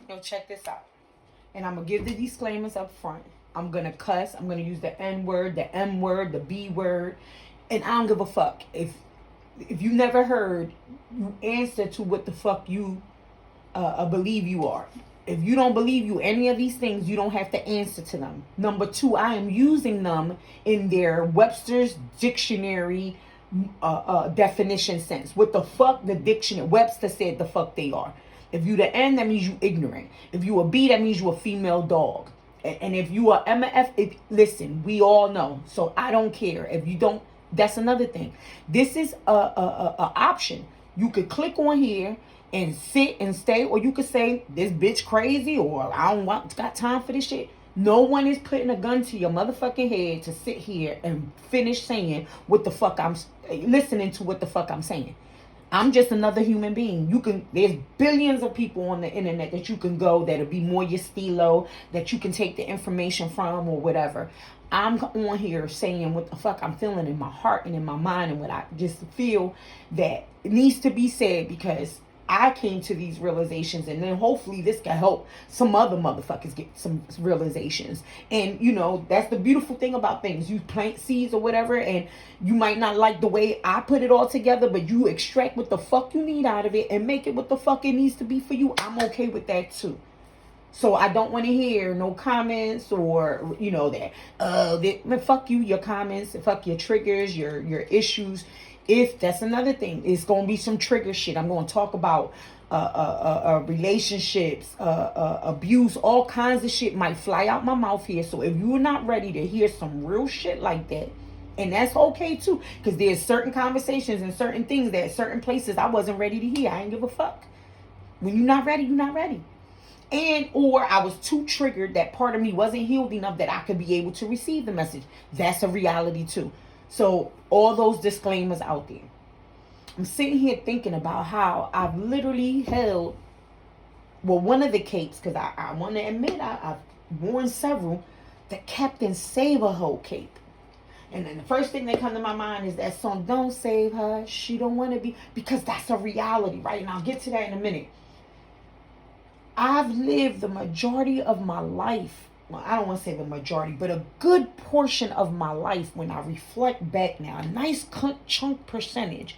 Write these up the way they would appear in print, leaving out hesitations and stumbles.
Yo, check this out. And I'm going to give the disclaimers up front. I'm going to cuss. I'm going to use the N word, the M word, the B word. And I don't give a fuck. If you never heard, you answer to what the fuck you believe you are. If you don't believe you any of these things, you don't have to answer to them. Number two, I am using them in their Webster's dictionary definition sense. What the fuck the dictionary Webster said the fuck they are. If you the N, that means you ignorant. If you a B, that means you a female dog. And if you are MF, listen, we all know. So I don't care. If you don't, that's another thing. This is a option. You could click on here and sit and stay, or you could say this bitch crazy, or I don't got time for this shit. No one is putting a gun to your motherfucking head to sit here and finish saying what the fuck I'm listening to what the fuck I'm saying. I'm just another human being. There's billions of people on the internet that you can go that'll be more your stilo, that you can take the information from or whatever. I'm on here saying what the fuck I'm feeling in my heart and in my mind, and what I just feel that needs to be said, because I came to these realizations, and then hopefully this can help some other motherfuckers get some realizations. And that's the beautiful thing about things. You plant seeds or whatever, and you might not like the way I put it all together, but you extract what the fuck you need out of it and make it what the fuck it needs to be for you. I'm okay with that too. So I don't want to hear no comments or fuck you, your comments, fuck your triggers, your issues. If that's another thing, it's gonna be some trigger shit. I'm gonna talk about relationships, abuse, all kinds of shit might fly out my mouth here. So if you're not ready to hear some real shit like that, and that's okay too, because there's certain conversations and certain things that certain places I wasn't ready to hear. I ain't give a fuck. When you're not ready, you're not ready. And or I was too triggered, that part of me wasn't healed enough that I could be able to receive the message. That's a reality too. So all those disclaimers out there. I'm sitting here thinking about how I've literally held, one of the capes, because I want to admit I've worn several, the Captain Save-A-Ho cape. And then the first thing that comes to my mind is that song, Don't Save Her, She Don't Want to Be, because that's a reality, right? And I'll get to that in a minute. I've lived the majority of my life, well, I don't want to say the majority, but a good portion of my life, when I reflect back now, a nice chunk percentage,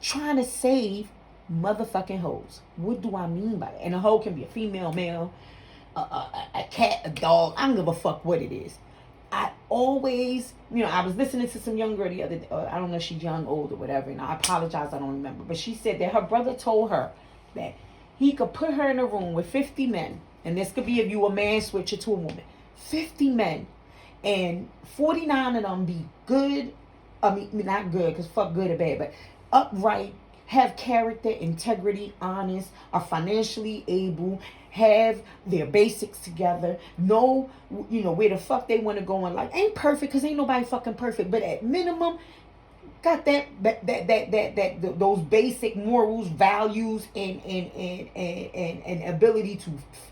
trying to save motherfucking hoes. What do I mean by that? And a hoe can be a female, male, a cat, a dog. I don't give a fuck what it is. I always, I was listening to some young girl the other day. I don't know if she's young, old, or whatever. And I apologize, I don't remember. But she said that her brother told her that he could put her in a room with 50 men. And this could be if you a man, switch it to a woman. 50 men. And 49 of them be good. I mean, not good, because fuck good or bad, but upright, have character, integrity, honest, are financially able, have their basics together, know, where the fuck they want to go in life. Ain't perfect, because ain't nobody fucking perfect, but at minimum, got that those basic morals, values, and ability to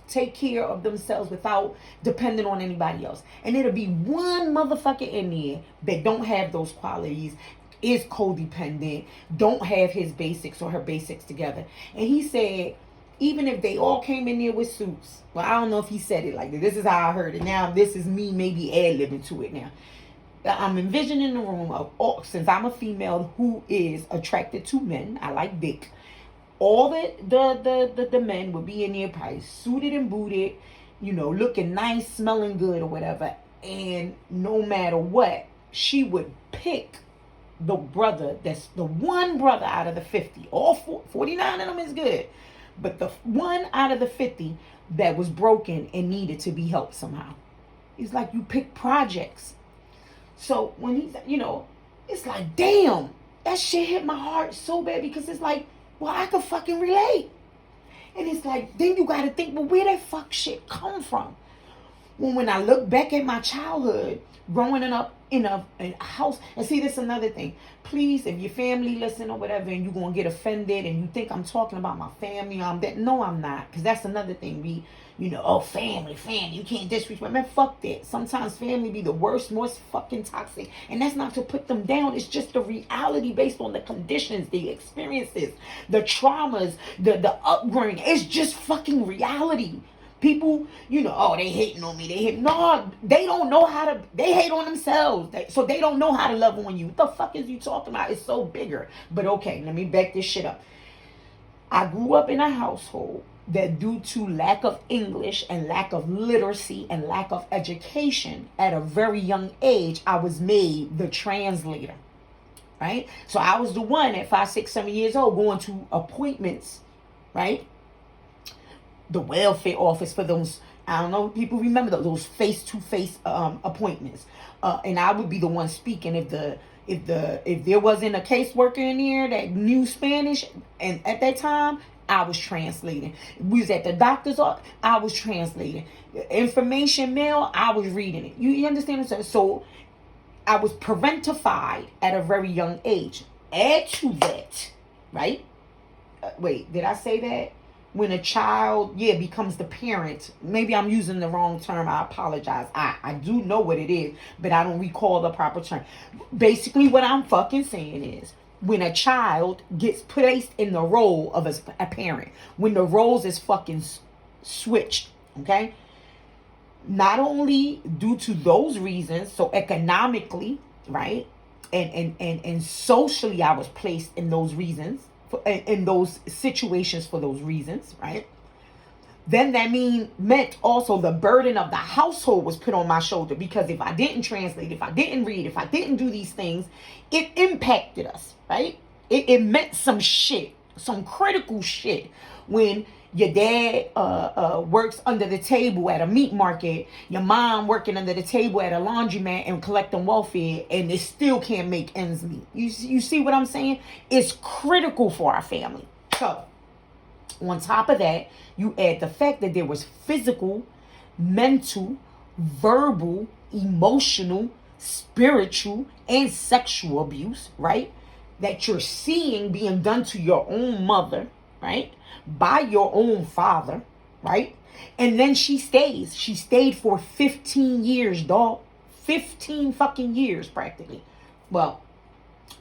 take care of themselves without depending on anybody else. And it'll be one motherfucker in there that don't have those qualities, is codependent, don't have his basics or her basics together. And he said, even if they all came in there with suits, well, I don't know if he said it like that. This is how I heard it. Now, this is me maybe ad-libbing to it now. I'm envisioning the room of, since I'm a female who is attracted to men, I like dick. All the men would be in there probably suited and booted, looking nice, smelling good or whatever. And no matter what, she would pick the brother, that's the one brother out of the 50. All 49 of them is good. But the one out of the 50 that was broken and needed to be helped somehow. It's like you pick projects. So when he's, it's like, damn, that shit hit my heart so bad, because it's like, well, I could fucking relate. And it's like, then you got to think, well, where that fuck shit come from? When I look back at my childhood, growing up in a house. And see, this is another thing. Please, if your family listen or whatever, and you're gonna get offended, and you think I'm talking about my family, I'm that. No, I'm not, because that's another thing. Oh, family, you can't disrespect. Man, fuck that. Sometimes family be the worst, most fucking toxic, and that's not to put them down. It's just the reality based on the conditions, the experiences, the traumas, the upbringing. It's just fucking reality. People, oh, they hating on me. No, they don't know how to. They hate on themselves, so they don't know how to love on you. What the fuck is you talking about? It's so bigger. But okay, let me back this shit up. I grew up in a household that, due to lack of English and lack of literacy and lack of education, at a very young age, I was made the translator. Right? So I was the one at 5, 6, 7 years old going to appointments, right? The welfare office for those, I don't know, people remember those face-to-face appointments. And I would be the one speaking if there wasn't a caseworker in there that knew Spanish, and at that time, I was translating. We was at the doctor's office, I was translating. Information mail, I was reading it. You understand what I'm saying? So I was parentified at a very young age. Add to that, right? Wait, did I say that? When a child, becomes the parent. Maybe I'm using the wrong term. I apologize. I do know what it is, but I don't recall the proper term. Basically, what I'm fucking saying is, when a child gets placed in the role of a parent, when the roles is fucking switched, okay? Not only due to those reasons, so economically, right? And socially, I was placed in those reasons, in those situations for those reasons, right? Then that meant also the burden of the household was put on my shoulder, because if I didn't translate, if I didn't read, if I didn't do these things, it impacted us, right? It meant some shit, some critical shit. When your dad works under the table at a meat market, your mom working under the table at a laundromat and collecting welfare, and they still can't make ends meet. You see what I'm saying? It's critical for our family. So, on top of that, you add the fact that there was physical, mental, verbal, emotional, spiritual, and sexual abuse, right? That you're seeing being done to your own mother, right? By your own father, right? And then she stays. She stayed for 15 years, dog. 15 fucking years, practically. Well,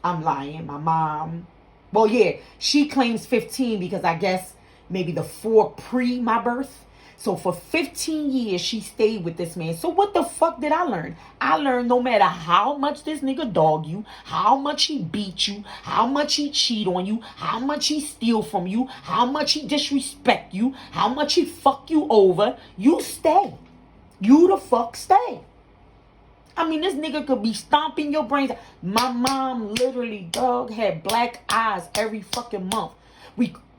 I'm lying. My mom, well, yeah, she claims 15 because I guess maybe the 4 pre my birth. So for 15 years, she stayed with this man. So what the fuck did I learn? I learned no matter how much this nigga dog you, how much he beat you, how much he cheat on you, how much he steal from you, how much he disrespect you, how much he fuck you over, you stay. You the fuck stay. I mean, this nigga could be stomping your brains. My mom literally, dog, had black eyes every fucking month.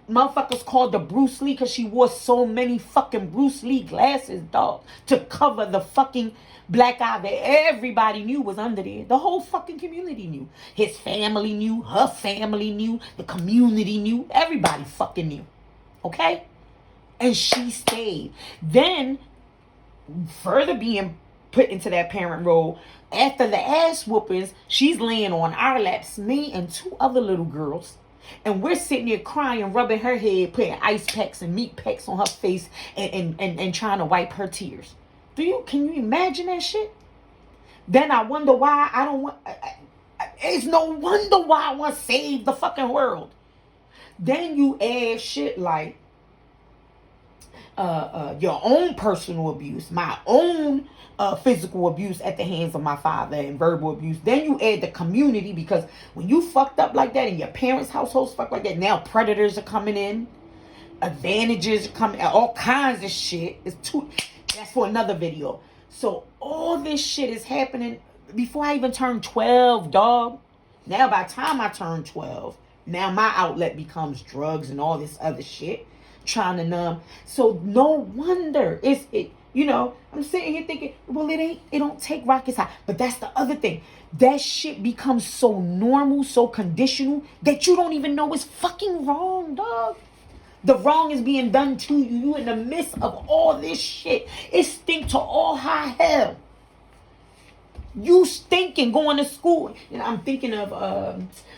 Motherfuckers called her Bruce Lee because she wore so many fucking Bruce Lee glasses, dog, to cover the fucking black eye that everybody knew was under there. The whole fucking community knew. His family knew. Her family knew. The community knew. Everybody fucking knew. Okay? And she stayed. Then, further being put into that parent role, after the ass whoopings, she's laying on our laps, me and 2 other little girls. And we're sitting there crying, rubbing her head, putting ice packs and meat packs on her face, and trying to wipe her tears. Can you imagine that shit? Then I wonder why I don't want. It's no wonder why I want to save the fucking world. Then you add shit like your own personal abuse, my own physical abuse at the hands of my father, and verbal abuse. Then you add the community, because when you fucked up like that and your parents' households fucked like that, now predators are coming in, advantages are coming, all kinds of shit. That's for another video. So all this shit is happening before I even turned 12, dog. Now by the time I turn 12, now my outlet becomes drugs and all this other shit, trying to numb. So no wonder I'm sitting here thinking, well, it don't take rocket science. But that's the other thing. That shit becomes so normal, so conditional, that you don't even know it's fucking wrong, dog. The wrong is being done to you. You in the midst of all this shit. It stinks to all high hell. You thinking going to school, and I'm thinking of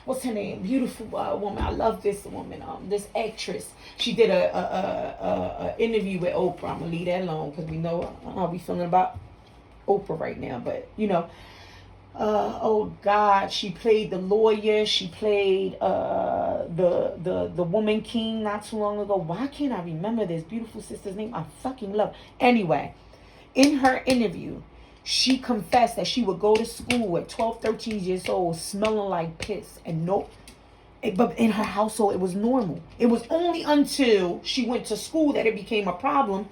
what's her name? Beautiful woman. I love this woman. This actress. She did a interview with Oprah. I'm gonna leave that alone because we know how we feeling about Oprah right now. But you know, oh God, she played the lawyer. She played the woman king not too long ago. Why can't I remember this beautiful sister's name? I fucking love. Anyway, in her interview, she confessed that she would go to school at 12, 13 years old smelling like piss. And but in her household, it was normal. It was only until she went to school that it became a problem,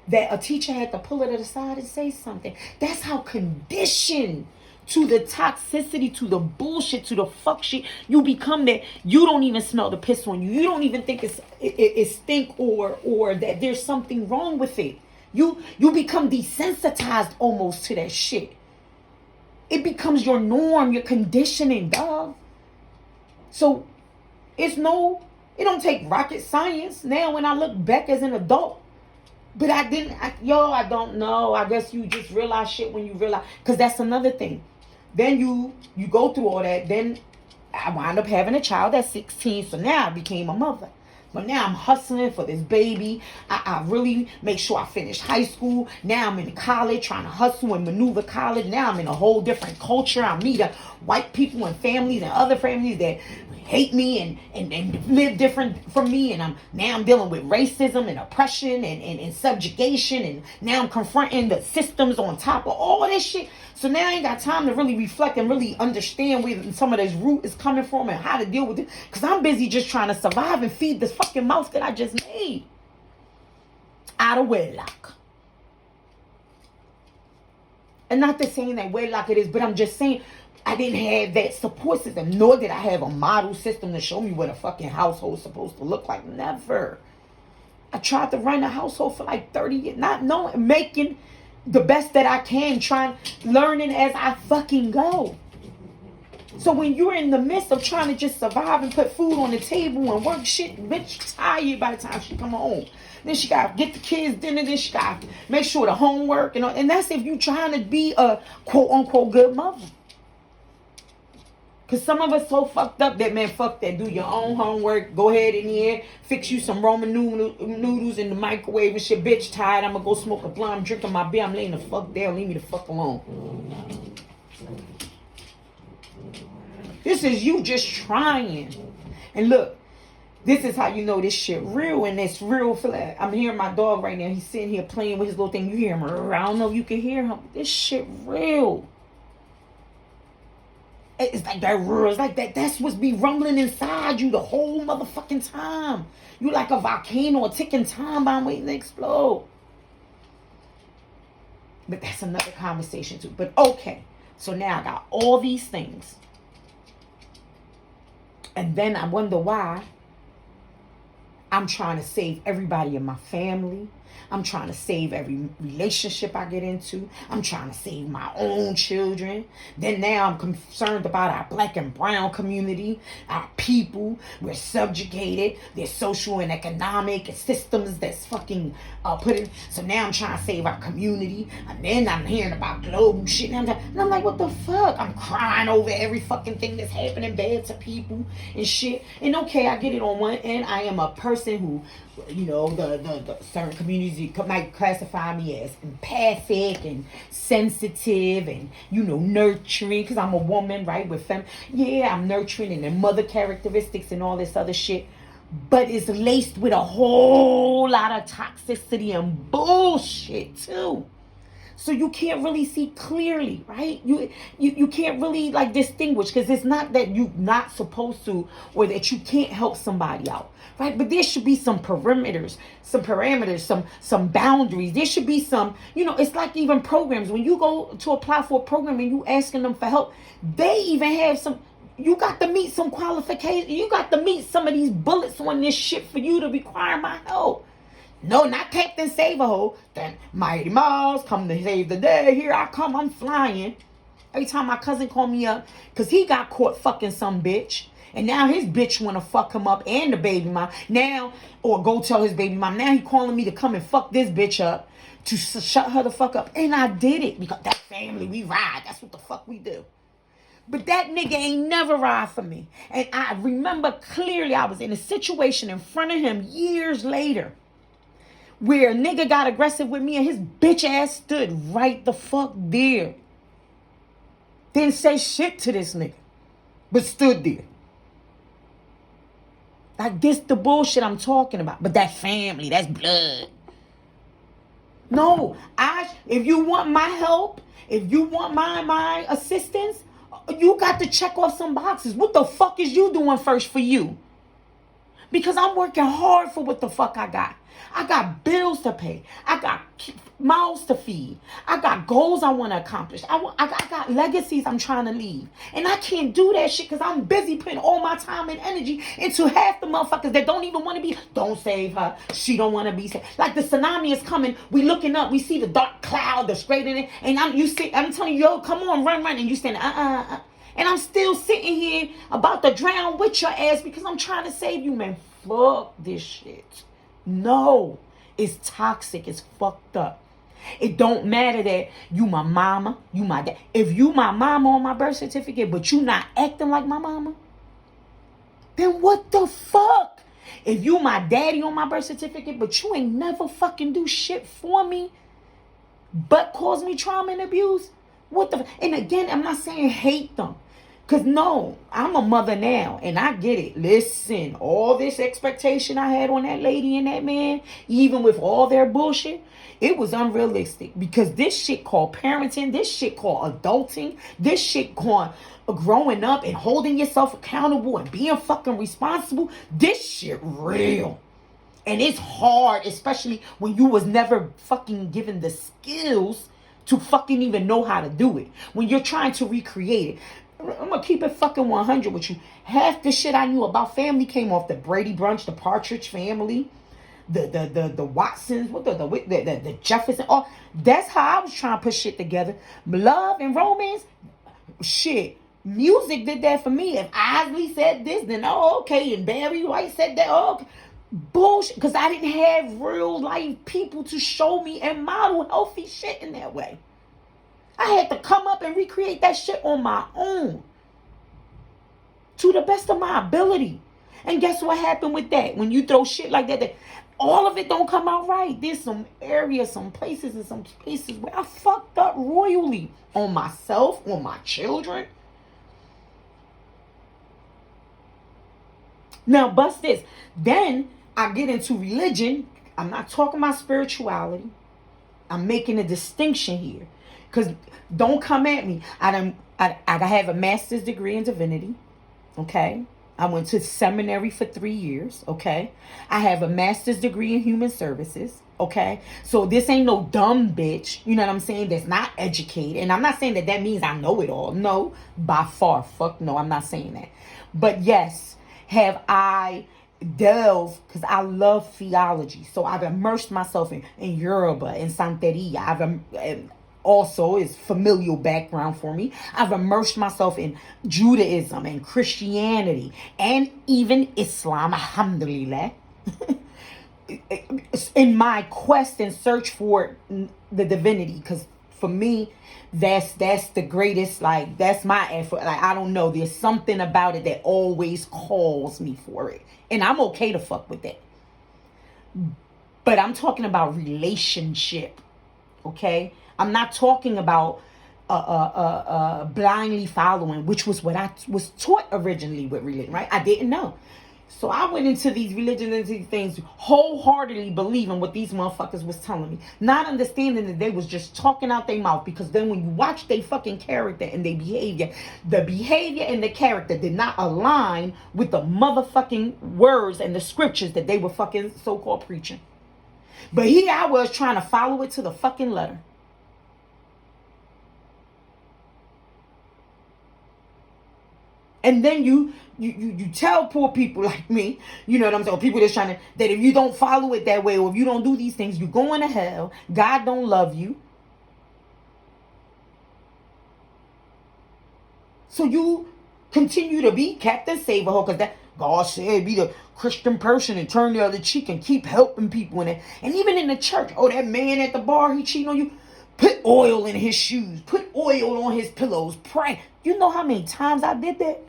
that a teacher had to pull her to the side and say something. That's how conditioned to the toxicity, to the bullshit, to the fuck shit you become, that you don't even smell the piss on you. You don't even think it stink or that there's something wrong with it. You become desensitized almost to that shit. It becomes your norm, your conditioning, dog. So it don't take rocket science now when I look back as an adult. But I don't know. I guess you just realize shit when you realize, because that's another thing. Then you go through all that. Then I wound up having a child at 16. So now I became a mother. But now I'm hustling for this baby. I really make sure I finish high school. Now I'm in college trying to hustle and maneuver college. Now I'm in a whole different culture. I meet white people and families and other families that hate me and live different from me. And I'm dealing with racism and oppression and subjugation. And now I'm confronting the systems on top of all this shit. So now I ain't got time to really reflect and really understand where some of this root is coming from and how to deal with it. Because I'm busy just trying to survive and feed this fucking mouth that I just made out of wedlock. And not to saying that wedlock it is, but I'm just saying I didn't have that support system, nor did I have a model system to show me what a fucking household is supposed to look like. Never. I tried to run a household for like 30 years, not knowing, making the best that I can, learning as I fucking go. So when you're in the midst of trying to just survive and put food on the table and work shit, bitch tired by the time she come home. Then she got to get the kids dinner. Then she got to make sure the homework. And that's if you trying to be a quote-unquote good mother. Because some of us so fucked up that, man, fuck that. Do your own homework. Go ahead in here. Fix you some Roman noodles in the microwave and shit. Bitch, tired. I'm going to go smoke a blunt. I'm drinking my beer. I'm laying the fuck down. Leave me the fuck alone. This is you just trying. And look, this is how you know this shit real. And it's real. I'm hearing my dog right now. He's sitting here playing with his little thing. You hear him. I don't know if you can hear him. This shit real. It's like that real. It's like that. That's what's be rumbling inside you the whole motherfucking time. You like a volcano, a ticking time bomb waiting to explode. But that's another conversation too. But okay. So now I got all these things. And then I wonder why I'm trying to save everybody in my family. I'm trying to save every relationship I get into. I'm trying to save my own children. Then now I'm concerned about our black and brown community, our people. We're subjugated. There's social and economic systems that's fucking put in. So now I'm trying to save our community. And then I'm hearing about global shit. And I'm like, what the fuck? I'm crying over every fucking thing that's happening bad to people and shit. And okay, I get it on one end. I am a person who, you know, the certain communities might classify me as empathic and sensitive and, you know, nurturing, because I'm a woman, right, with yeah, I'm nurturing and the mother characteristics and all this other shit, but it's laced with a whole lot of toxicity and bullshit too. So you can't really see clearly, right? You can't really like distinguish, because it's not that you're not supposed to or that you can't help somebody out, right? But there should be some parameters, some boundaries. There should be some, you know, it's like even programs. When you go to apply for a program and you asking them for help, they even have some, you got to meet some qualifications. You got to meet some of these bullets on this shit for you to require my help. No, not Captain Save-A-Ho. Then Mighty Mouse, come to save the day. Here I come, I'm flying. Every time my cousin called me up, because he got caught fucking some bitch. And now his bitch want to fuck him up and the baby mom. Now, or go tell his baby mom. Now he calling me to come and fuck this bitch up. To shut her the fuck up. And I did it. Because that family, we ride. That's what the fuck we do. But that nigga ain't never ride for me. And I remember clearly I was in a situation in front of him years later. Where a nigga got aggressive with me and his bitch ass stood right the fuck there. Didn't say shit to this nigga. But stood there. Like this the bullshit I'm talking about. But that family, that's blood. No, if you want my help, if you want my assistance, you got to check off some boxes. What the fuck is you doing first for you? Because I'm working hard for what the fuck I got. I got bills to pay. I got mouths to feed. I got goals I want to accomplish. I got legacies I'm trying to leave. And I can't do that shit because I'm busy putting all my time and energy into half the motherfuckers that don't even want to be. Don't save her. She don't want to be saved. Like the tsunami is coming. We looking up. We see the dark cloud. The straight in it. And I'm telling you, yo, come on, run. And you standing, And I'm still sitting here about to drown with your ass because I'm trying to save you, man. Fuck this shit. No. It's toxic. It's fucked up. It don't matter that you my mama, you my dad. If you my mama on my birth certificate, but you not acting like my mama, then what the fuck? If you my daddy on my birth certificate, but you ain't never fucking do shit for me, but cause me trauma and abuse, what the? And again, I'm not saying hate them. Because no, I'm a mother now and I get it. Listen, all this expectation I had on that lady and that man, even with all their bullshit, it was unrealistic. Because this shit called parenting, this shit called adulting, this shit called growing up and holding yourself accountable and being fucking responsible, this shit real. And it's hard, especially when you was never fucking given the skills to fucking even know how to do it. When you're trying to recreate it. I'm gonna keep it fucking 100 with you. Half the shit I knew about family came off the Brady Bunch, the Partridge Family, the Watsons, the Jefferson. All that's how I was trying to put shit together. Love and romance, shit. Music did that for me. If Isley said this, then okay. And Barry White said that. Okay. Bullshit. Because I didn't have real life people to show me and model healthy shit in that way. I had to come up and recreate that shit on my own. To the best of my ability. And guess what happened with that? When you throw shit like that, all of it don't come out right. There's some areas, some places, and some spaces where I fucked up royally. On myself, on my children. Now, bust this. Then I get into religion. I'm not talking about spirituality. I'm making a distinction here. Because don't come at me. I have a master's degree in divinity. Okay. I went to seminary for 3 years. Okay. I have a master's degree in human services. Okay. So this ain't no dumb bitch. You know what I'm saying? That's not educated. And I'm not saying that means I know it all. No, by far. Fuck no, I'm not saying that. But yes, have I delved, because I love theology. So I've immersed myself in Yoruba and Santeria. Also is familial background for me. I've immersed myself in Judaism and Christianity and even Islam, alhamdulillah, in my quest and search for the divinity. Because for me, that's the greatest, like, that's my effort. Like, I don't know, there's something about it that always calls me for it. And I'm okay to fuck with that. But I'm talking about relationship, okay? I'm not talking about blindly following, which was what I was taught originally with religion, right? I didn't know. So I went into these religions and these things wholeheartedly believing what these motherfuckers was telling me. Not understanding that they was just talking out their mouth. Because then when you watch their fucking character and their behavior, the behavior and the character did not align with the motherfucking words and the scriptures that they were fucking so-called preaching. But here I was trying to follow it to the fucking letter. And then you tell poor people like me, you know what I'm saying, people that's trying to, that if you don't follow it that way, or if you don't do these things, you're going to hell. God don't love you. So you continue to be Captain Save-A-Hoe, because that God said be the Christian person and turn the other cheek and keep helping people in it. And even in the church, oh, that man at the bar, he cheating on you. Put oil in his shoes. Put oil on his pillows. Pray. You know how many times I did that?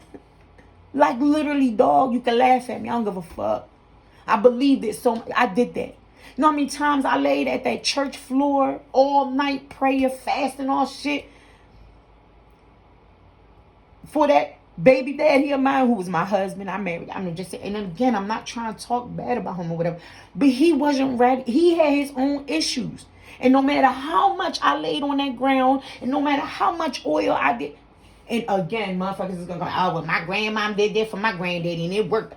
Like literally, dog, you can laugh at me. I don't give a fuck. I believed it so much. I did that. You know how many times I laid at that church floor all night, prayer, fasting, all shit, for that baby daddy of mine who was my husband. I married. I'm just saying. And again, I'm not trying to talk bad about him or whatever, but he wasn't ready. He had his own issues. And no matter how much I laid on that ground, and no matter how much oil I did, and again, motherfuckers is gonna go, oh, well, my grandmom did that for my granddaddy and it worked.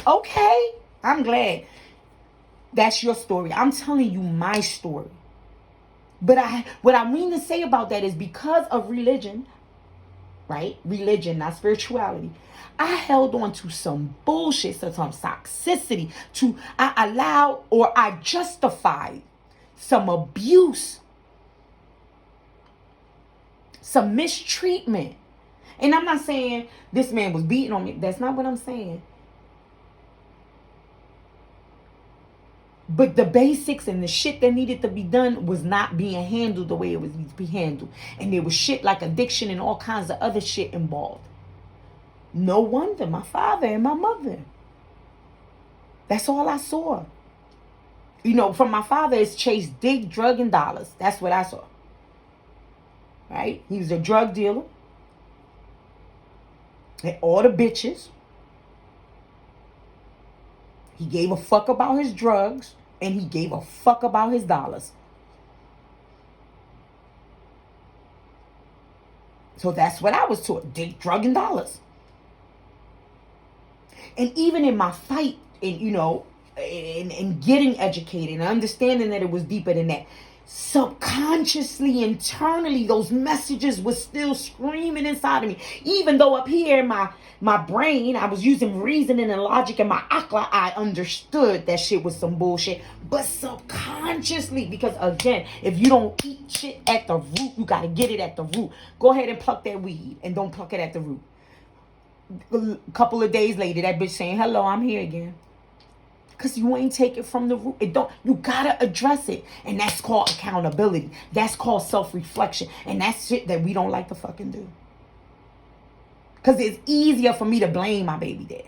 Okay, I'm glad. That's your story. I'm telling you my story. But what I mean to say about that is because of religion, right? Religion, not spirituality. I held on to some bullshit, to some toxicity, I allowed or I justified some abuse, some mistreatment. And I'm not saying this man was beating on me. That's not what I'm saying. But the basics and the shit that needed to be done was not being handled the way it was to be handled. And there was shit like addiction and all kinds of other shit involved. No wonder my father and my mother. That's all I saw. You know, from my father, it's chase, dick, drug, and dollars. That's what I saw. Right? He was a drug dealer. And all the bitches. He gave a fuck about his drugs, and he gave a fuck about his dollars. So that's what I was taught. Dick, drug, and dollars. And even in my fight, and you know, and getting educated and understanding that it was deeper than that, subconsciously, internally, those messages were still screaming inside of me. Even though up here in my brain, I was using reasoning and logic, and my akla, I understood that shit was some bullshit. But subconsciously, because again, if you don't eat shit at the root, you got to get it at the root. Go ahead and pluck that weed and don't pluck it at the root. A couple of days later, that bitch saying, hello, I'm here again. Because you ain't take it from the root. You gotta address it. And that's called accountability. That's called self-reflection. And that's shit that we don't like to fucking do. Because it's easier for me to blame my baby dad.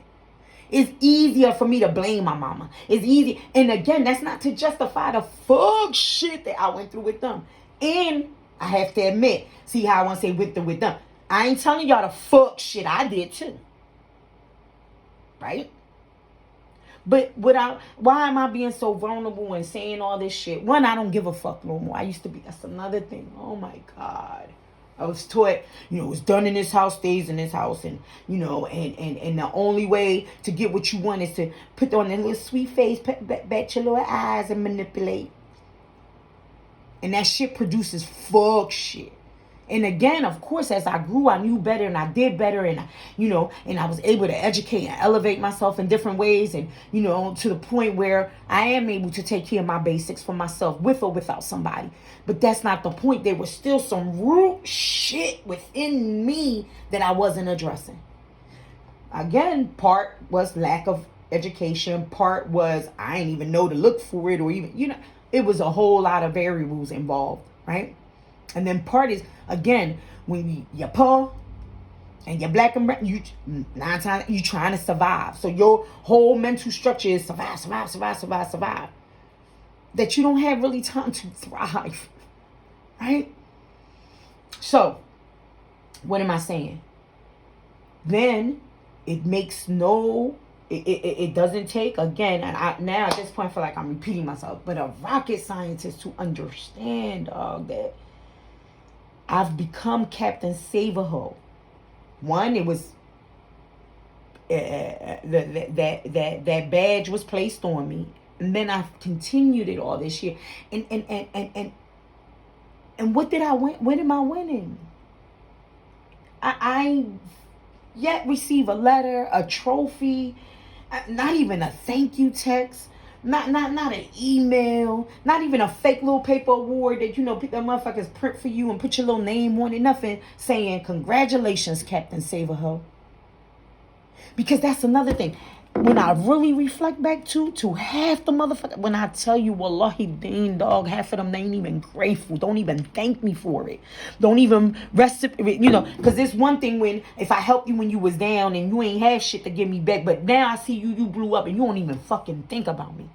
It's easier for me to blame my mama. It's easy. And again, that's not to justify the fuck shit that I went through with them. And I have to admit, see how I want to say with them. I ain't telling y'all the fuck shit I did too. Right? But why am I being so vulnerable and saying all this shit? One, I don't give a fuck no more. I used to be. That's another thing. Oh my God. I was taught, you know, it's done in this house, stays in this house. And, you know, and the only way to get what you want is to put on that little sweet face, bet your little eyes and manipulate. And that shit produces fuck shit. And again, of course, as I grew, I knew better and I did better. And, you know, and I was able to educate and elevate myself in different ways. And, you know, to the point where I am able to take care of my basics for myself with or without somebody. But that's not the point. There was still some root shit within me that I wasn't addressing. Again, part was lack of education. Part was I didn't even know to look for it or even, you know, it was a whole lot of variables involved, right? And then part is, again, when you're poor and you're black and brown, you 9 times you trying to survive. So your whole mental structure is survive. That you don't have really time to thrive, right? So, what am I saying? Then it makes it doesn't take, again, and now at this point I feel like I'm repeating myself, but a rocket scientist to understand, that I've become Captain Save-A-Hoe. One, it was that badge was placed on me, and then I've continued it all this year. And what did I win? What am I winning? I yet receive a letter, a trophy, not even a thank you text. Not an email, not even a fake little paper award that, you know, the motherfuckers print for you and put your little name on it. Nothing saying, congratulations, Captain Save-A-Hoe. Because that's another thing. When I really reflect back to half the motherfucker, when I tell you, wallahi, dang dog, half of them, they ain't even grateful. Don't even thank me for it. Don't even reciprocate, because it's one thing when, if I helped you when you was down and you ain't have shit to give me back, but now I see you blew up and you don't even fucking think about me.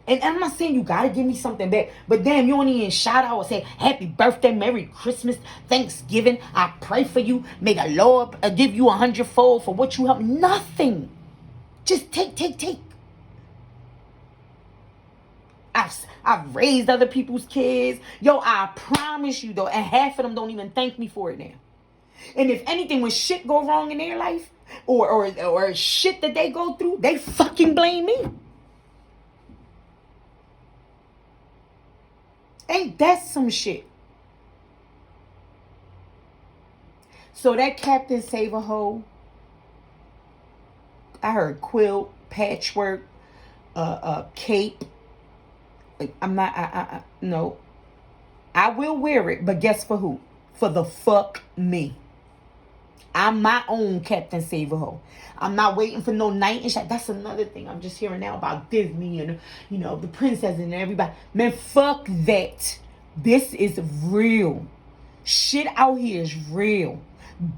And I'm not saying you gotta give me something back, but damn, you don't even shout out or say, happy birthday, Merry Christmas, Thanksgiving, I pray for you, may the Lord give you 100-fold for what you helped. Nothing. Just take. I've raised other people's kids. Yo, I promise you though, and half of them don't even thank me for it now. And if anything, when shit go wrong in their life, or shit that they go through, they fucking blame me. Ain't that some shit? So that Captain Save-A-Hoe, I heard quilt, patchwork, cape. I'm not, no. I will wear it, but guess for who? For the fuck me. I'm my own Captain Save-A-Hoe. I'm not waiting for no knight and shit. That's another thing. I'm just hearing now about Disney and, the princess and everybody. Man, fuck that. This is real. Shit out here is real.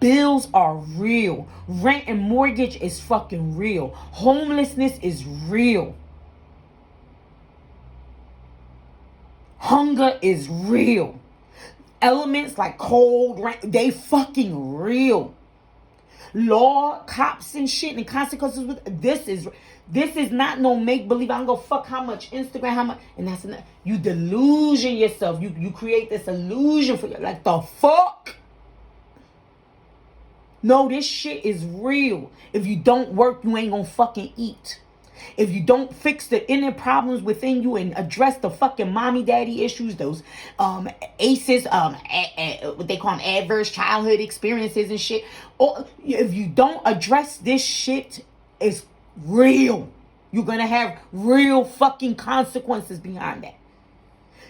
Bills are real. Rent and mortgage is fucking real. Homelessness is real. Hunger is real. Elements like cold, rain, they fucking real. Law, cops and shit and consequences with this is not no make believe. I don't go fuck how much Instagram, how much, and that's enough. You delusion yourself. You create this illusion for you. Like the fuck? No, this shit is real. If you don't work, you ain't gonna fucking eat. If you don't fix the inner problems within you and address the fucking mommy daddy issues, those ACEs, what they call them, adverse childhood experiences and shit, or if you don't address this shit, it's real. You're gonna have real fucking consequences behind that.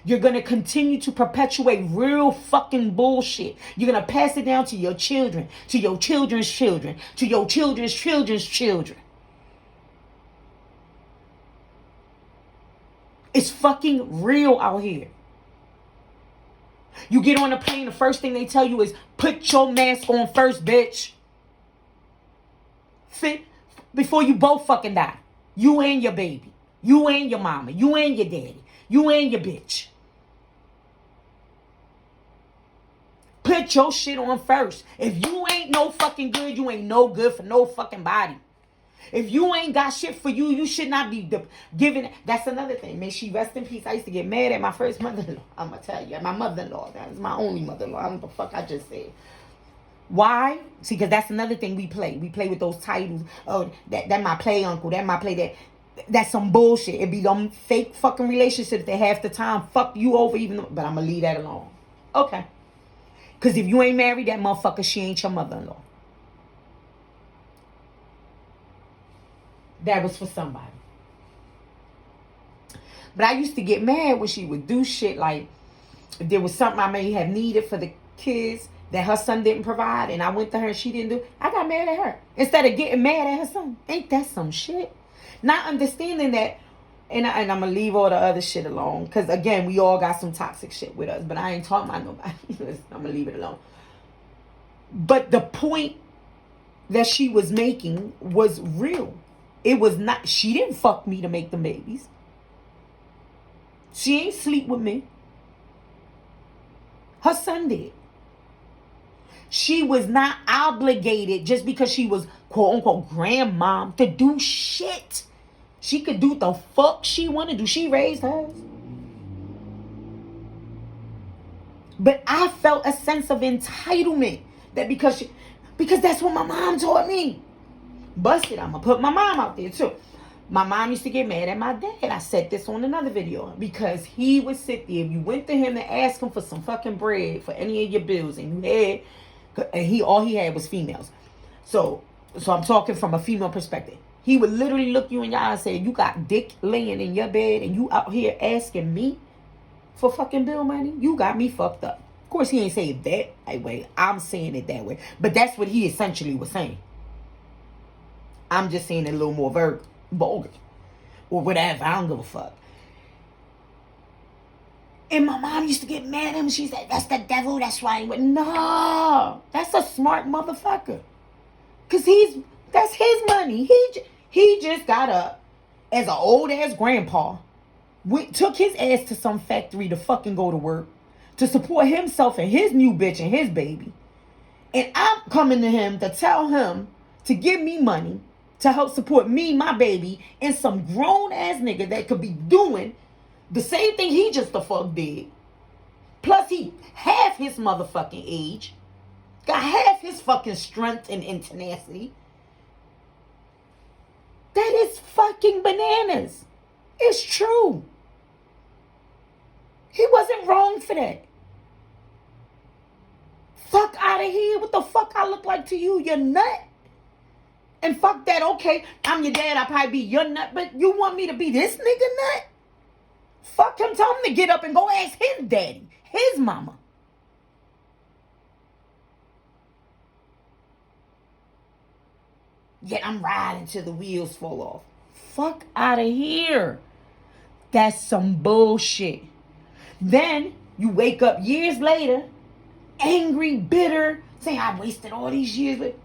You're going to continue to perpetuate real fucking bullshit. You're going to pass it down to your children, to your children's children, to your children's children's children. It's fucking real out here. You get on a plane, the first thing they tell you is, put your mask on first, bitch. Fit before you both fucking die. You and your baby. You and your mama. You and your daddy. You and your bitch. Put your shit on first. If you ain't no fucking good, you ain't no good for no fucking body. If you ain't got shit for you, you should not be giving. That's another thing. May she rest in peace. I used to get mad at my first mother-in-law. I'm going to tell you. My mother-in-law. That was my only mother-in-law. I don't know what the fuck I just said. Why? See, because that's another thing we play. We play with those titles. Oh, that my play uncle. That my play that. That's some bullshit. It be them fake fucking relationships that half the time fuck you over even though, but I'm going to leave that alone. Okay. Because if you ain't married, that motherfucker, she ain't your mother-in-law. That was for somebody. But I used to get mad when she would do shit like, if there was something I may have needed for the kids that her son didn't provide, and I went to her and she didn't do, I got mad at her. Instead of getting mad at her son. Ain't that some shit? Not understanding that, and I'm going to leave all the other shit alone. Because, again, we all got some toxic shit with us. But I ain't talking about nobody. I'm going to leave it alone. But the point that she was making was real. It was not, she didn't fuck me to make them babies. She ain't sleep with me. Her son did. She was not obligated just because she was quote unquote grandmom to do shit. She could do the fuck she wanted to do. She raised hers. But I felt a sense of entitlement that because that's what my mom taught me. Busted, I'm going to put my mom out there too. My mom used to get mad at my dad. I said this on another video. Because he would sit there. If you went to him to ask him for some fucking bread for any of your bills and you had, and all he had was females. So I'm talking from a female perspective. He would literally look you in your eye and say, you got dick laying in your bed and you out here asking me for fucking bill money? You got me fucked up. Of course, he ain't say it that way. I'm saying it that way. But that's what he essentially was saying. I'm just saying it a little more vulgar. Or whatever. I don't give a fuck. And my mom used to get mad at him. She said, that's the devil. That's why he went. No. That's a smart motherfucker. Because that's his money. He just got up as an old ass grandpa. Took his ass to some factory to fucking go to work. To support himself and his new bitch and his baby. And I'm coming to him to tell him to give me money to help support me, my baby, and some grown ass nigga that could be doing the same thing he just the fuck did. Plus he half his motherfucking age. Got half his fucking strength and tenacity. That is fucking bananas. It's true. He wasn't wrong for that. Fuck out of here. What the fuck I look like to you? You're nut. And fuck that. Okay, I'm your dad. I'll probably be your nut. But you want me to be this nigga nut? Fuck him. Tell him to get up and go ask his daddy. His mama. Yet I'm riding till the wheels fall off. Fuck out of here. That's some bullshit. Then you wake up years later, angry, bitter, saying I wasted all these years. But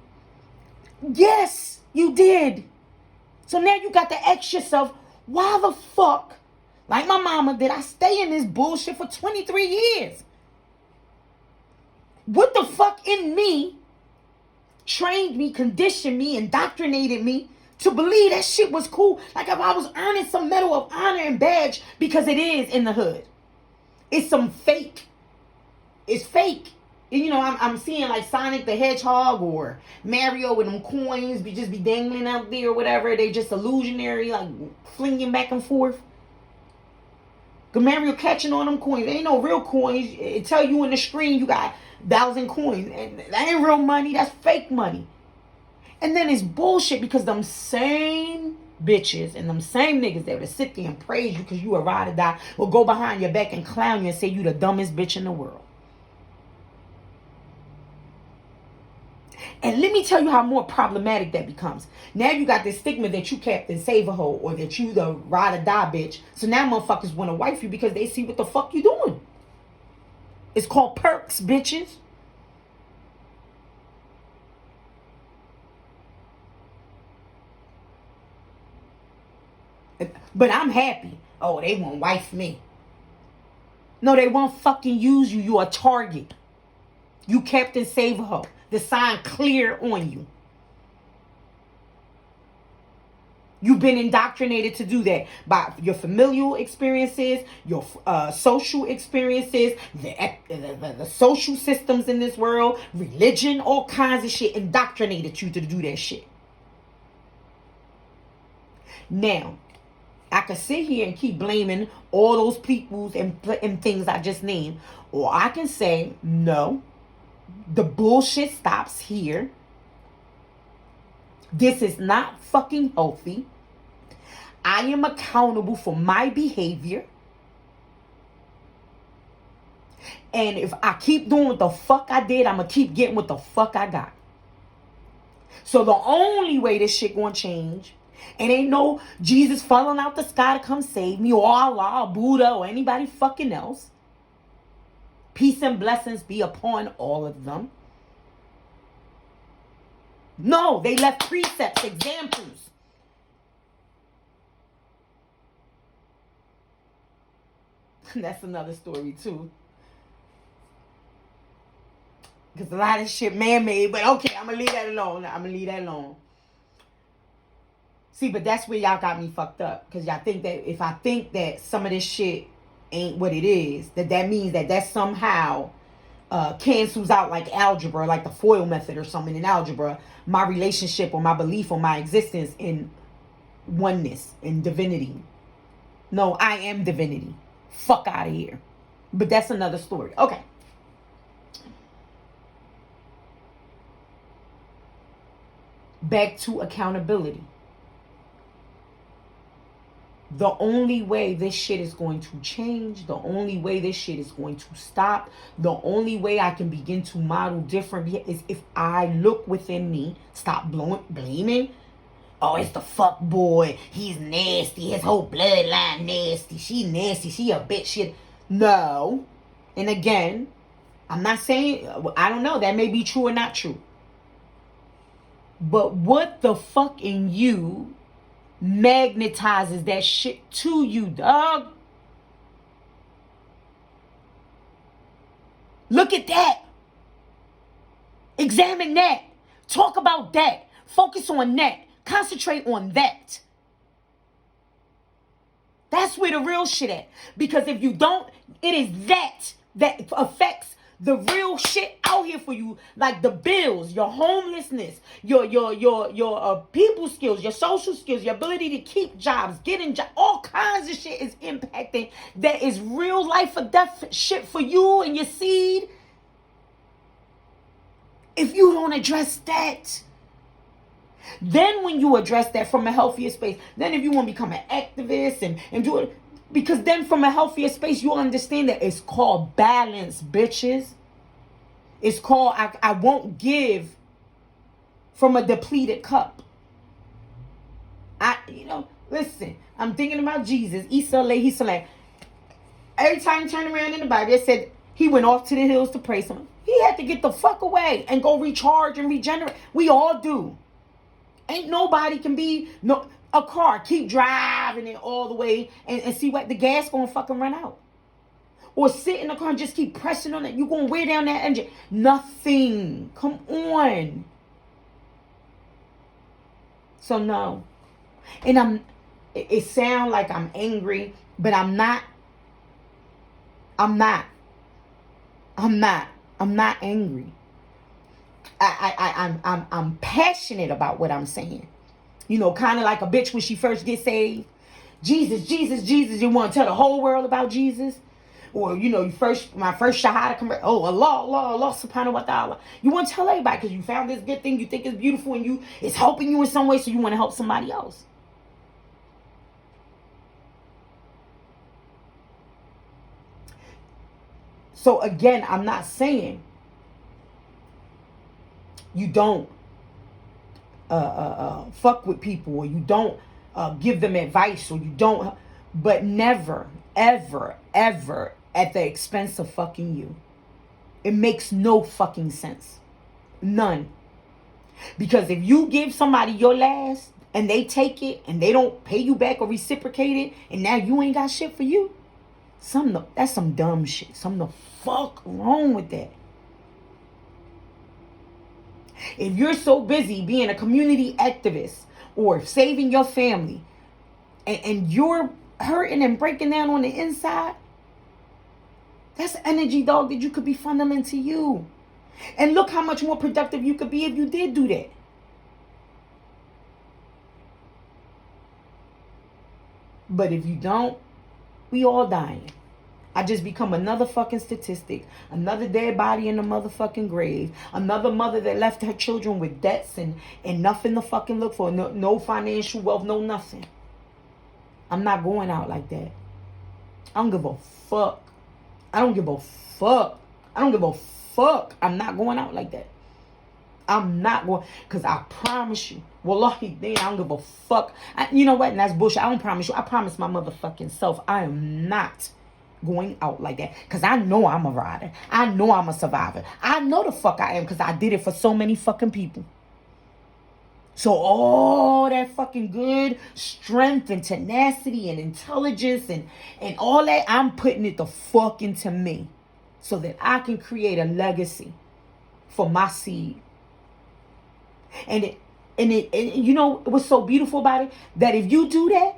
yes, you did. So now you got to ask yourself, why the fuck, like my mama, did I stay in this bullshit for 23 years? What the fuck in me trained me, conditioned me, indoctrinated me to believe that shit was cool? Like if I was earning some medal of honor and badge, because it is in the hood. It's some fake. It's fake. And, you know, I'm seeing like Sonic the Hedgehog or Mario with them coins be dangling out there or whatever. They just illusionary, like flinging back and forth. Cause Mario catching on them coins. They ain't no real coins. It tell you in the screen you got 1,000 coins. And that ain't real money. That's fake money. And then it's bullshit because them same bitches and them same niggas that would sit there and praise you because you a ride or die will go behind your back and clown you and say you the dumbest bitch in the world. And let me tell you how more problematic that becomes. Now you got this stigma that you Captain Save-A-Hoe or that you the ride or die bitch. So now motherfuckers want to wife you because they see what the fuck you doing. It's called perks, bitches. But I'm happy. Oh, they won't wife me. No, they won't fucking use you. You a target. You Captain Save-A-Hoe. The sign clear on you. You've been indoctrinated to do that by your familial experiences, your social experiences, the social systems in this world, religion, all kinds of shit indoctrinated you to do that shit. Now, I could sit here and keep blaming all those peoples and things I just named. Or I can say, no, the bullshit stops here. This is not fucking healthy. I am accountable for my behavior. And if I keep doing what the fuck I did, I'm going to keep getting what the fuck I got. So the only way this shit going to change, it ain't no Jesus falling out the sky to come save me, or Allah, or Buddha, or anybody fucking else. Peace and blessings be upon all of them. No, they left precepts, examples. That's another story too. Because a lot of shit man-made, but okay, I'm going to leave that alone. See, but that's where y'all got me fucked up. Because y'all think that if I think that some of this shit ain't what it is, that means that somehow cancels out like algebra, like the FOIL method or something in algebra, my relationship or my belief or my existence in oneness, in divinity. No, I am divinity. Fuck out of here. But that's another story. Okay. Back to accountability. The only way this shit is going to change, the only way this shit is going to stop, the only way I can begin to model different is if I look within me, stop blaming Oh, it's the fuck boy. He's nasty. His whole bloodline nasty. She nasty. She a bitch. Shit. No. And again, I'm not saying, I don't know. That may be true or not true. But what the fuck in you magnetizes that shit to you, dog? Look at that. Examine that. Talk about that. Focus on that. Concentrate on that. That's where the real shit at. Because if you don't, it is that affects the real shit out here for you. Like the bills, your homelessness, your people skills, your social skills, your ability to keep jobs, getting jobs. All kinds of shit is impacting. That is real life or death shit for you and your seed. If you don't address that, then when you address that from a healthier space, then if you want to become an activist and do it, because then from a healthier space, you understand that it's called balance, bitches. It's called, I won't give from a depleted cup. Listen, I'm thinking about Jesus. Every time you turn around in the Bible, it said he went off to the hills to pray something. He had to get the fuck away and go recharge and regenerate. We all do. Ain't nobody can be a car. Keep driving it all the way and see what the gas gonna fucking run out. Or sit in the car and just keep pressing on it. You gonna wear down that engine. Nothing. Come on. So no. And it sounds like I'm angry, but I'm not. I'm not angry. I'm passionate about what I'm saying. Kind of like a bitch when she first gets saved. Jesus, Jesus, Jesus. You want to tell the whole world about Jesus? Or, my first shahada come. Oh, Allah subhanahu wa ta'ala. You want to tell everybody because you found this good thing you think is beautiful and it's helping you in some way, so you want to help somebody else. So again, I'm not saying you don't fuck with people, or you don't give them advice, or you don't, but never, ever, ever at the expense of fucking you. It makes no fucking sense. None. Because if you give somebody your last and they take it and they don't pay you back or reciprocate it, and now you ain't got shit for you, that's some dumb shit. Something the fuck wrong with that. If you're so busy being a community activist or saving your family and you're hurting and breaking down on the inside, that's energy, dog, that you could be funneling to you. And look how much more productive you could be if you did do that. But if you don't, we all dying. I just become another fucking statistic. Another dead body in the motherfucking grave. Another mother that left her children with debts and nothing to fucking look for. No financial wealth, no nothing. I'm not going out like that. I don't give a fuck. I don't give a fuck. I don't give a fuck. I'm not going out like that. I'm not going, because I promise you, wallahi, I don't give a fuck. You know what? And that's bullshit. I don't promise you. I promise my motherfucking self I am not going out like that, because I know I'm a rider. I know I'm a survivor. I know the fuck I am, because I did it for so many fucking people. So all that fucking good strength and tenacity and intelligence and all that, I'm putting it the fuck into me so that I can create a legacy for my seed. And you know what's so beautiful about it? That if you do that,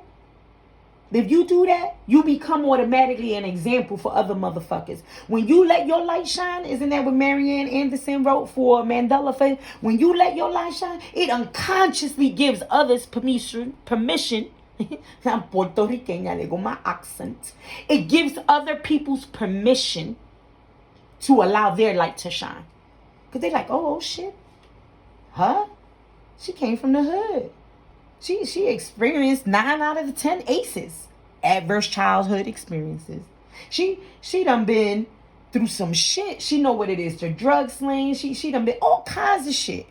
you become automatically an example for other motherfuckers. When you let your light shine, isn't that what Marianne Anderson wrote for Mandela Effect? When you let your light shine, it unconsciously gives others permission. I'm Puerto Rican, I go my accent. It gives other people's permission to allow their light to shine. Because they're like, oh shit. Huh? She came from the hood. She experienced 9 out of the 10 ACEs. Adverse childhood experiences. She done been through some shit. She know what it is to drug sling. She done been all kinds of shit.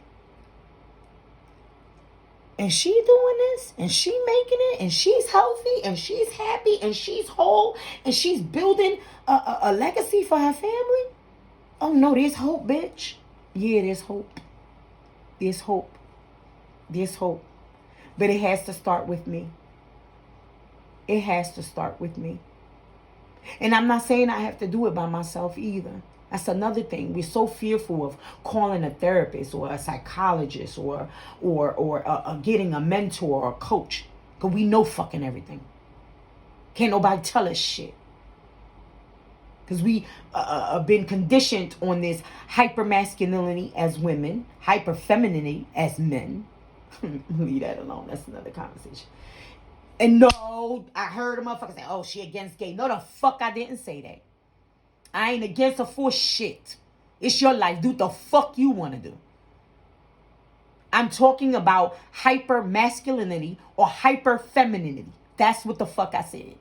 And she doing this, and she making it, and she's healthy, and she's happy, and she's whole, and she's building a legacy for her family. Oh no, there's hope, bitch. Yeah, there's hope. There's hope. There's hope. But it has to start with me. It has to start with me. And I'm not saying I have to do it by myself either. That's another thing. We're so fearful of calling a therapist or a psychologist or getting a mentor or a coach. Because we know fucking everything. Can't nobody tell us shit. Because we have been conditioned on this hyper-masculinity as women, hyper-femininity as men. Leave that alone. That's another conversation. And no, I heard a motherfucker say, oh, she against gay. No, the fuck I didn't say that. I ain't against her for shit. It's your life. Do what the fuck you want to do. I'm talking about hyper masculinity or hyper femininity. That's what the fuck I said.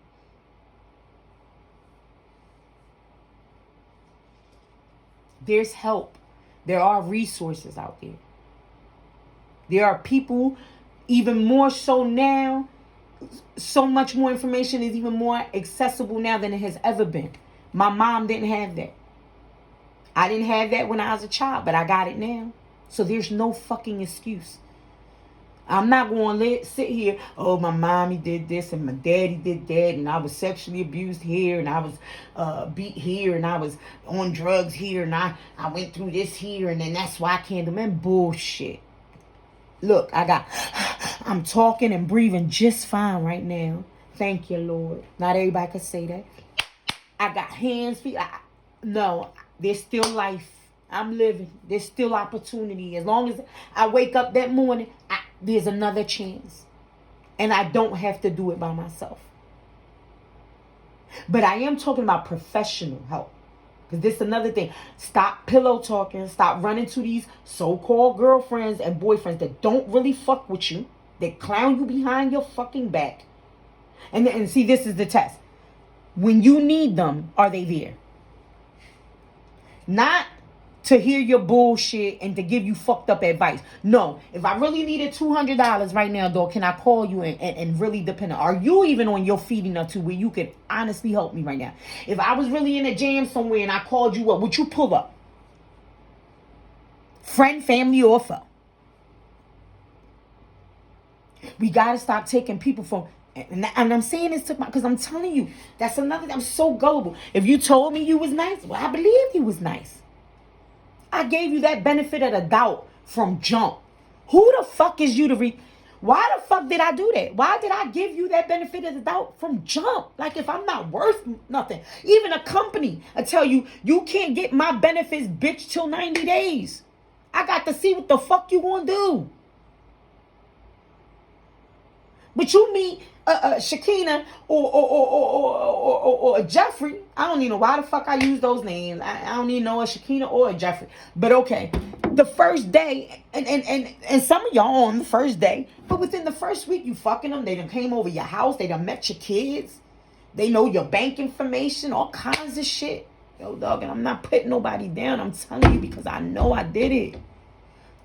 There's help. There are resources out there. There are people, even more so now. So much more information is even more accessible now than it has ever been. My mom didn't have that. I didn't have that when I was a child, but I got it now. So there's no fucking excuse. I'm not going to sit here, oh, my mommy did this and my daddy did that, and I was sexually abused here, and I was beat here, and I was on drugs here, and I went through this here, and then that's why I can't do, man, bullshit. Look, I'm talking and breathing just fine right now. Thank you, Lord. Not everybody can say that. I got hands, feet. No, there's still life. I'm living. There's still opportunity. As long as I wake up that morning, there's another chance. And I don't have to do it by myself. But I am talking about professional help. Because this is another thing. Stop pillow talking. Stop running to these so-called girlfriends and boyfriends that don't really fuck with you. That clown you behind your fucking back. And see, this is the test. When you need them, are they there? Not to hear your bullshit and to give you fucked up advice. No. If I really needed $200 right now, dog, can I call you and really depend on? Are you even on your feet enough to where you can honestly help me right now? If I was really in a jam somewhere and I called you up, would you pull up? Friend, family, or foe? We got to stop taking people from... And I'm saying this because I'm telling you, that's another... I'm so gullible. If you told me you was nice, well, I believe you was nice. I gave you that benefit of the doubt from jump. Who the fuck is you to Why the fuck did I do that? Why did I give you that benefit of the doubt from jump? Like if I'm not worth nothing. Even a company, I tell you, you can't get my benefits, bitch, till 90 days. I got to see what the fuck you gonna do. But you meet Shakina or Jeffrey. I don't even know why the fuck I use those names. I don't even know a Shakina or a Jeffrey. But okay. The first day, and some of y'all on the first day, but within the first week, you fucking them. They done came over your house. They done met your kids. They know your bank information, all kinds of shit. Yo, dog, and I'm not putting nobody down. I'm telling you because I know I did it.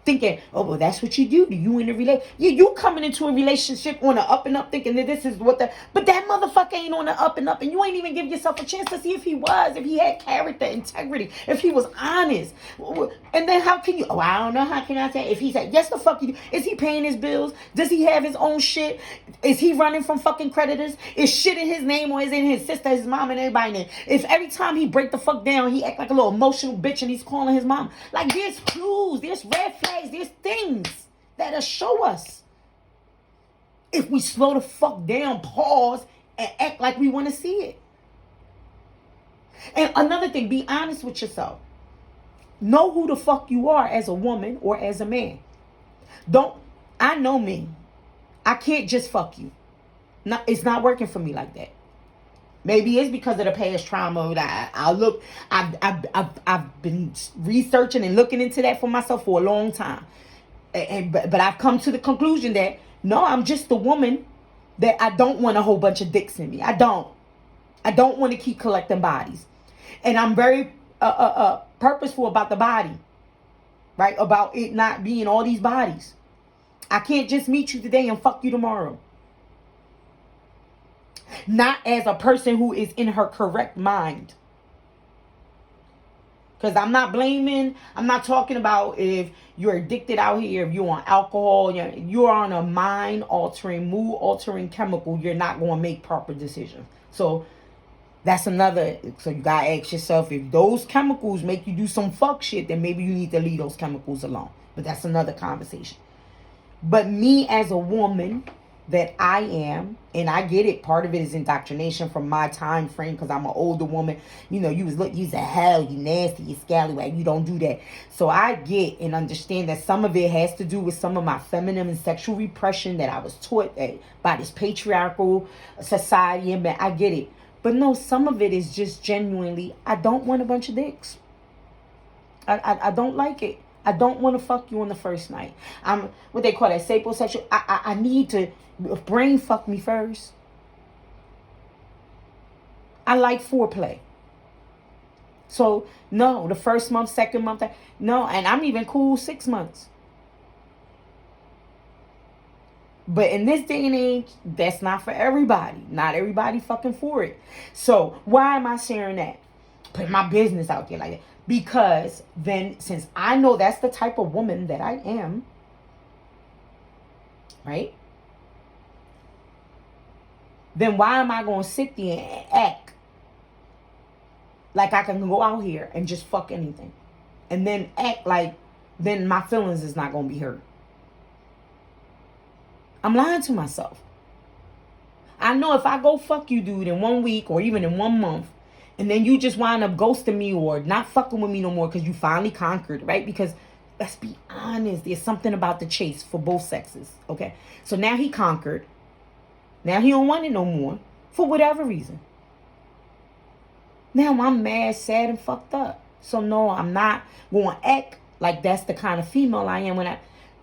Thinking, oh, well, that's what you do. You in a relationship. Yeah, you coming into a relationship on the up and up thinking that this is what but that motherfucker ain't on the up and up. And you ain't even give yourself a chance to see if he was, if he had character, integrity, if he was honest. And then how can you, oh, I don't know, how can I say, if he said, yes, the fuck you do. Is he paying his bills? Does he have his own shit? Is he running from fucking creditors? Is shit in his name or is in his sister, his mom, and everybody's name? If every time he break the fuck down, he act like a little emotional bitch and he's calling his mom. Like, there's clues, there's red flags, there's things that'll show us. If we slow the fuck down, pause, and act like we want to see it. And another thing, be honest with yourself. Know who the fuck you are as a woman or as a man. I know me. I can't just fuck you. No, it's not working for me like that. Maybe it's because of the past trauma. I've been researching and looking into that for myself for a long time. But I've come to the conclusion that no, I'm just a woman that I don't want a whole bunch of dicks in me. I don't want to keep collecting bodies. And I'm very purposeful about the body. Right? About it not being all these bodies. I can't just meet you today and fuck you tomorrow. Not as a person who is in her correct mind. Because I'm not talking about if you're addicted out here, if you're on alcohol, you're on a mind altering, mood altering chemical, you're not going to make proper decisions. So that's another, so you got to ask yourself, if those chemicals make you do some fuck shit, then maybe you need to leave those chemicals alone. But that's another conversation. But me as a woman that I am, and I get it, part of it is indoctrination from my time frame because I'm an older woman. You know, you's a hell, you nasty, you scallywag, you don't do that. So I get and understand that some of it has to do with some of my feminine and sexual repression that I was taught by this patriarchal society, and I get it. But no, some of it is just genuinely, I don't want a bunch of dicks. I don't like it. I don't want to fuck you on the first night. I'm what they call that, sapiosexual. I need to brain fuck me first. I like foreplay. So no, the first month, second month, no, and I'm even cool 6 months. But in this day and age, that's not for everybody. Not everybody fucking for it. So why am I sharing that? Putting my business out there like that. Because then, since I know that's the type of woman that I am, right? Then why am I going to sit there and act like I can go out here and just fuck anything? And then act like then my feelings is not going to be hurt. I'm lying to myself. I know if I go fuck you, dude, in 1 week or even in 1 month, and then you just wind up ghosting me or not fucking with me no more because you finally conquered, right? Because let's be honest, there's something about the chase for both sexes, okay? So now he conquered. Now he don't want it no more for whatever reason. Now I'm mad, sad, and fucked up. So no, I'm not going to act like that's the kind of female I am.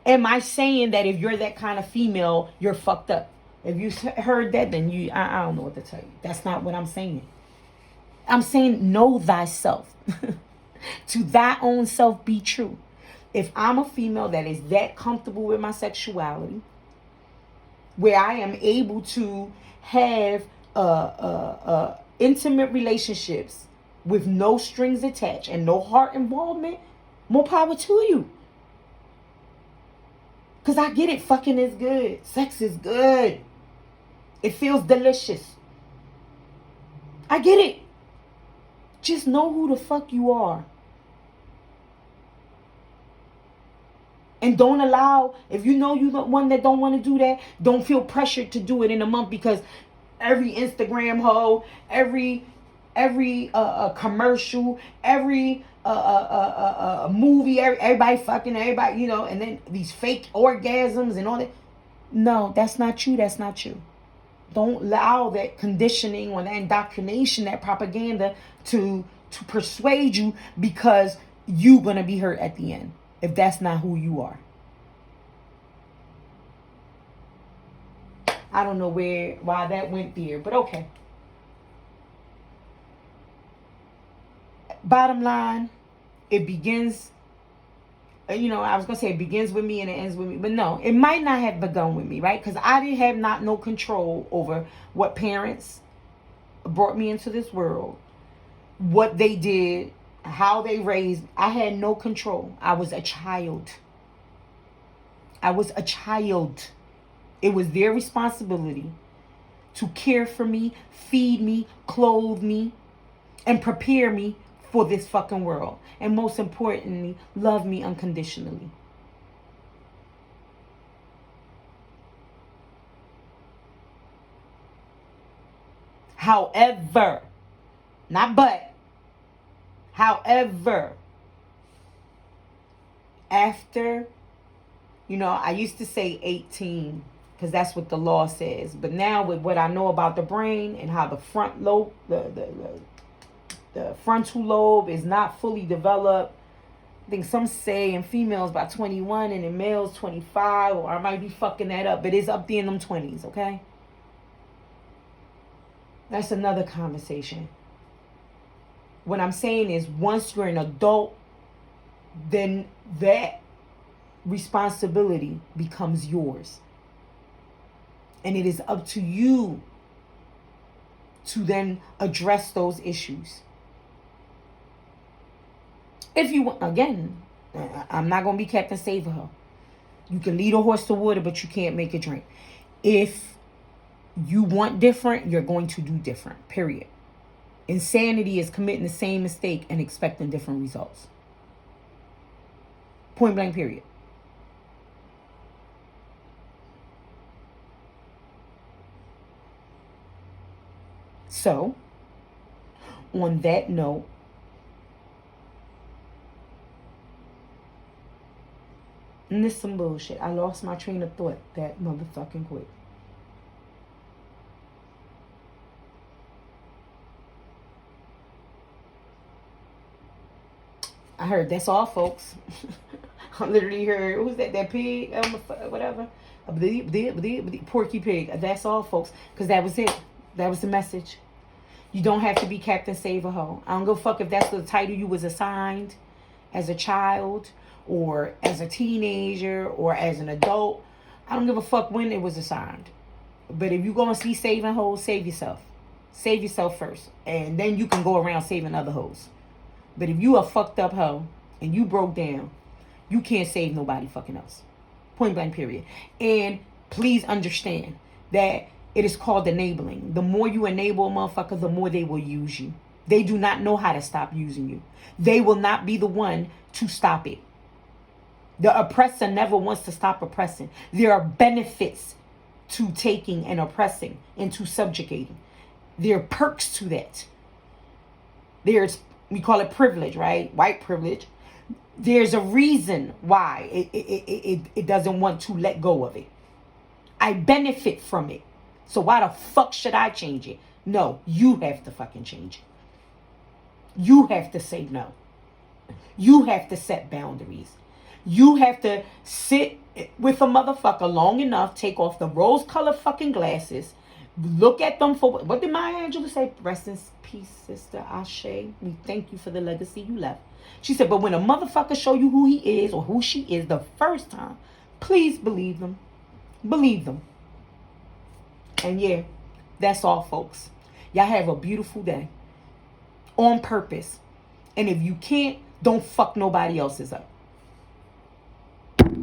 Am I saying that if you're that kind of female, you're fucked up? If you heard that, then I don't know what to tell you. That's not what I'm saying. I'm saying know thyself. To thy own self be true. If I'm a female that is that comfortable with my sexuality, where I am able to have intimate relationships with no strings attached and no heart involvement, more power to you. Because I get it, fucking is good. Sex is good. It feels delicious. I get it. Just know who the fuck you are. And don't allow, if you know you're the one that don't want to do that, don't feel pressured to do it in a month because every Instagram hoe, every commercial, every movie, everybody fucking everybody, you know, and then these fake orgasms and all that. No, that's not you. That's not you. Don't allow that conditioning or that indoctrination, that propaganda to persuade you because you're going to be hurt at the end if that's not who you are. I don't know why that went there, but okay. Bottom line, it begins, I was going to say it begins with me and it ends with me. But no, it might not have begun with me, right? Because I didn't have no control over what parents brought me into this world, what they did, how they raised. I had no control. I was a child. It was their responsibility to care for me, feed me, clothe me, and prepare me for this fucking world. And most importantly, love me unconditionally. However, after, I used to say 18 because that's what the law says. But now with what I know about the brain and how the front lobe, the frontal lobe is not fully developed. I think some say in females by 21 and in males 25, or I might be fucking that up, but it's up there in them 20s, okay? That's another conversation. What I'm saying is once you're an adult, then that responsibility becomes yours. And it is up to you to then address those issues. If you want, again, I'm not going to be Captain Save her. You can lead a horse to water, but you can't make it drink. If you want different, you're going to do different, period. Insanity is committing the same mistake and expecting different results. Point blank, period. So, on that note, and this is some bullshit. I lost my train of thought that motherfucking quick. I heard that's all, folks. I literally heard, who's that? That pig? Whatever. Porky pig. That's all, folks. Because that was it. That was the message. You don't have to be Captain Save-A-Ho. I don't give a fuck if that's the title you was assigned as a child or as a teenager or as an adult. I don't give a fuck when it was assigned. But if you're going to see saving hoes, save yourself. Save yourself first. And then you can go around saving other hoes. But if you a fucked up hoe and you broke down, you can't save nobody fucking else. Point blank, period. And please understand that it is called enabling. The more you enable a motherfucker, the more they will use you. They do not know how to stop using you. They will not be the one to stop it. The oppressor never wants to stop oppressing. There are benefits to taking and oppressing and to subjugating. There are perks to that. There's, we call it privilege, right? White privilege. There's a reason why it doesn't want to let go of it. I benefit from it. So why the fuck should I change it? No, you have to fucking change it. You have to say no. You have to set boundaries. You have to sit with a motherfucker long enough, take off the rose-colored fucking glasses, look at them for, what did Maya Angelou say? Rest in peace, Sister Ashe. We thank you for the legacy you left. She said, but when a motherfucker show you who he is or who she is the first time, please believe them. Believe them. And yeah, that's all, folks. Y'all have a beautiful day. On purpose. And if you can't, don't fuck nobody else's up.